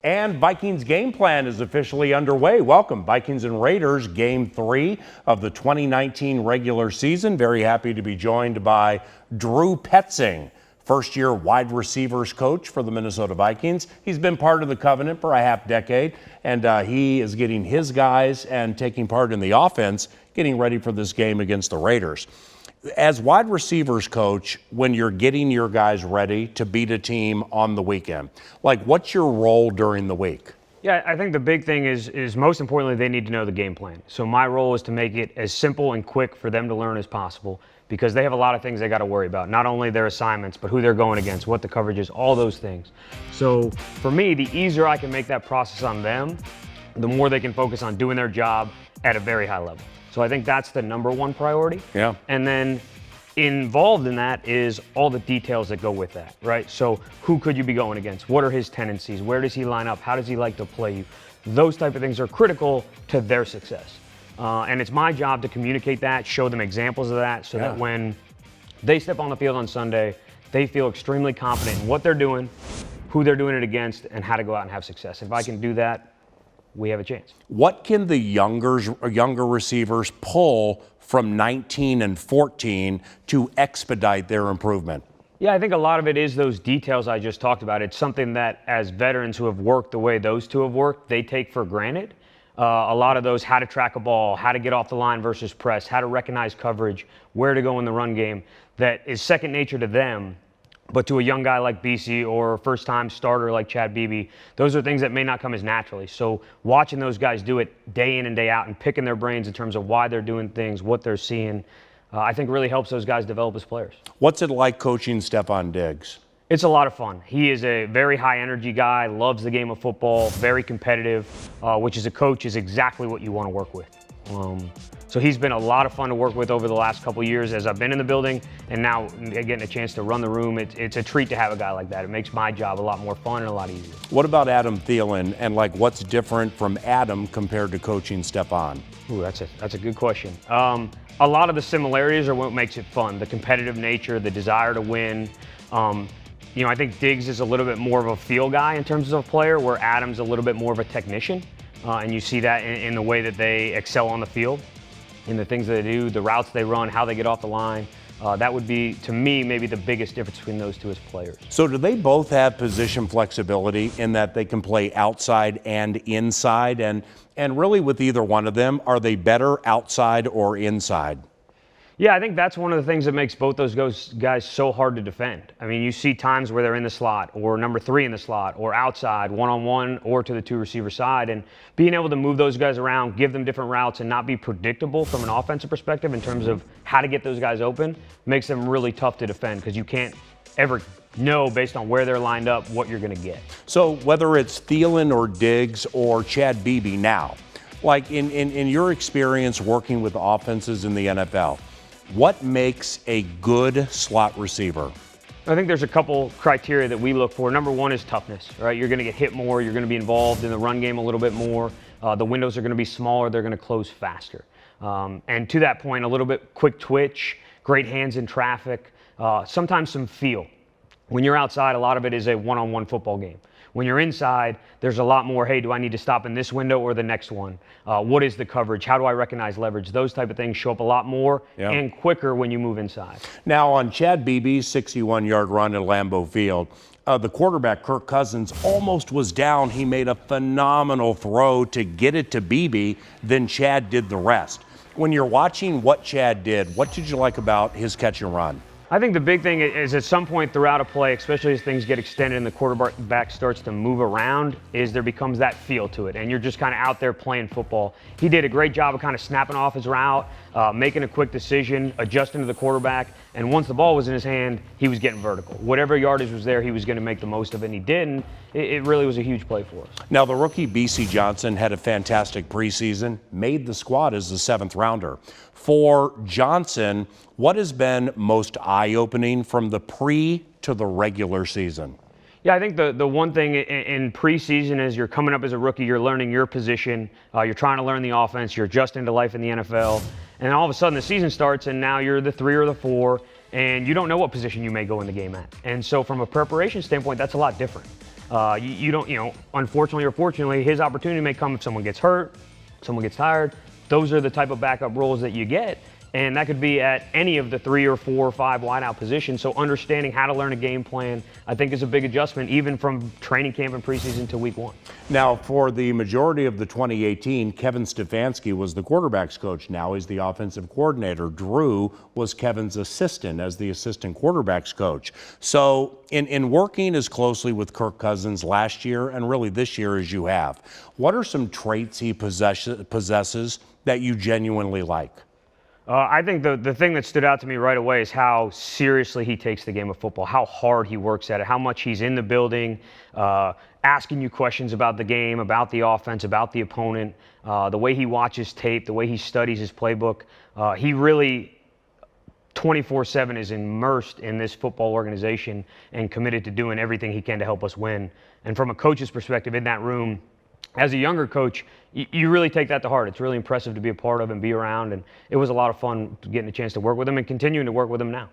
And Vikings GamePlan is officially underway. Welcome, Vikings and Raiders, Game 3 of the 2019 regular season. Very happy to be joined by Drew Petzing, first-year wide receivers coach for the Minnesota Vikings. He's been part of the Covenant for a half decade, and he is getting his guys and taking part in the offense, getting ready for this game against the Raiders. As wide receivers coach, when you're getting your guys ready to beat a team on the weekend, like what's your role during the week? Yeah, I think the big thing is most importantly, they need to know the game plan. So my role is to make it as simple and quick for them to learn as possible, because they have a lot of things they got to worry about. Not only their assignments, but who they're going against, what the coverage is, all those things. So for me, the easier I can make that process on them, the more they can focus on doing their job at a very high level. So I think that's the number one priority. Yeah. And then involved in that is all the details that go with that, right? So who could you be going against? What are his tendencies? Where does he line up? How does he like to play you? Those type of things are critical to their success. And it's my job to communicate that, show them examples of that, so that when they step on the field on Sunday, they feel extremely confident in what they're doing, who they're doing it against, and how to go out and have success. If I can do that, we have a chance. What can the younger receivers pull from 19 and 14 to expedite their improvement? Yeah, I think a lot of it is those details I just talked about. It's something that as veterans who have worked the way those two have worked, they take for granted. A lot of those, how to track a ball, how to get off the line versus press, how to recognize coverage, where to go in the run game, that is second nature to them. But to a young guy like Beebe or a first-time starter like Beebe, those are things that may not come as naturally. So watching those guys do it day in and day out and picking their brains in terms of why they're doing things, what they're seeing, I think really helps those guys develop as players. What's it like coaching Stefon Diggs? It's a lot of fun. He is a very high-energy guy, loves the game of football, very competitive, which as a coach is exactly what you want to work with. So he's been a lot of fun to work with over the last couple of years as I've been in the building, and now getting a chance to run the room. It's a treat to have a guy like that. It makes my job a lot more fun and a lot easier. What about Adam Thielen, and like what's different from Adam compared to coaching Stefon? Ooh, that's a good question. A lot of the similarities are what makes it fun. The competitive nature, the desire to win. I think Diggs is a little bit more of a feel guy in terms of a player, where Adam's a little bit more of a technician. And you see that in the way that they excel on the field, in the things that they do, the routes they run, how they get off the line. That would be, to me, maybe the biggest difference between those two as players. So do they both have position flexibility in that they can play outside and inside? And really with either one of them, are they better outside or inside? Yeah, I think that's one of the things that makes both those guys so hard to defend. I mean, you see times where they're in the slot, or number 3 in the slot, or outside, one-on-one, or to the two-receiver side. And being able to move those guys around, give them different routes, and not be predictable from an offensive perspective in terms of how to get those guys open makes them really tough to defend, because you can't ever know based on where they're lined up what you're going to get. So whether it's Thielen or Diggs or Beebe now, like in your experience working with offenses in the NFL, what makes a good slot receiver? I think there's a couple criteria that we look for. Number one is toughness, right? You're going to get hit more. You're going to be involved in the run game a little bit more. The windows are going to be smaller. They're going to close faster. And to that point, a little bit quick twitch, great hands in traffic, sometimes some feel. When you're outside, a lot of it is a one-on-one football game. When you're inside, there's a lot more, hey, do I need to stop in this window or the next one? What is the coverage? How do I recognize leverage? Those type of things show up a lot more and quicker when you move inside. Now, on Beebe's 61-yard run at Lambeau Field, the quarterback, Kirk Cousins, almost was down. He made a phenomenal throw to get it to Beebe, then Chad did the rest. When you're watching what Chad did, what did you like about his catch and run? I think the big thing is at some point throughout a play, especially as things get extended and the quarterback starts to move around, is there becomes that feel to it, and you're just kind of out there playing football. He did a great job of kind of snapping off his route, making a quick decision, adjusting to the quarterback, and once the ball was in his hand, he was getting vertical. Whatever yardage was there, he was going to make the most of it, and he did, and it really was a huge play for us. Now, the rookie B.C. Johnson had a fantastic preseason, made the squad as the 7th rounder. For Johnson, what has been most eye-opening from the pre to the regular season? Yeah, I think the one thing in preseason is you're coming up as a rookie, you're learning your position, you're trying to learn the offense, you're adjusting to life in the NFL, and all of a sudden the season starts and now you're the 3 or the 4, and you don't know what position you may go in the game at. And so from a preparation standpoint, that's a lot different. You don't, unfortunately or fortunately, his opportunity may come if someone gets hurt, someone gets tired. Those are the type of backup roles that you get. And that could be at any of the 3 or 4 or 5 wideout positions. So understanding how to learn a game plan, I think, is a big adjustment, even from training camp and preseason to week 1. Now, for the majority of the 2018, Kevin Stefanski was the quarterback's coach. Now he's the offensive coordinator. Drew was Kevin's assistant as the assistant quarterback's coach. So in working as closely with Kirk Cousins last year and really this year as you have, what are some traits he possesses that you genuinely like? I think the thing that stood out to me right away is how seriously he takes the game of football, how hard he works at it, how much he's in the building, asking you questions about the game, about the offense, about the opponent, the way he watches tape, the way he studies his playbook. He really 24/7 is immersed in this football organization and committed to doing everything he can to help us win. And from a coach's perspective in that room, as a younger coach, you really take that to heart. It's really impressive to be a part of and be around, and it was a lot of fun getting a chance to work with him and continuing to work with him now.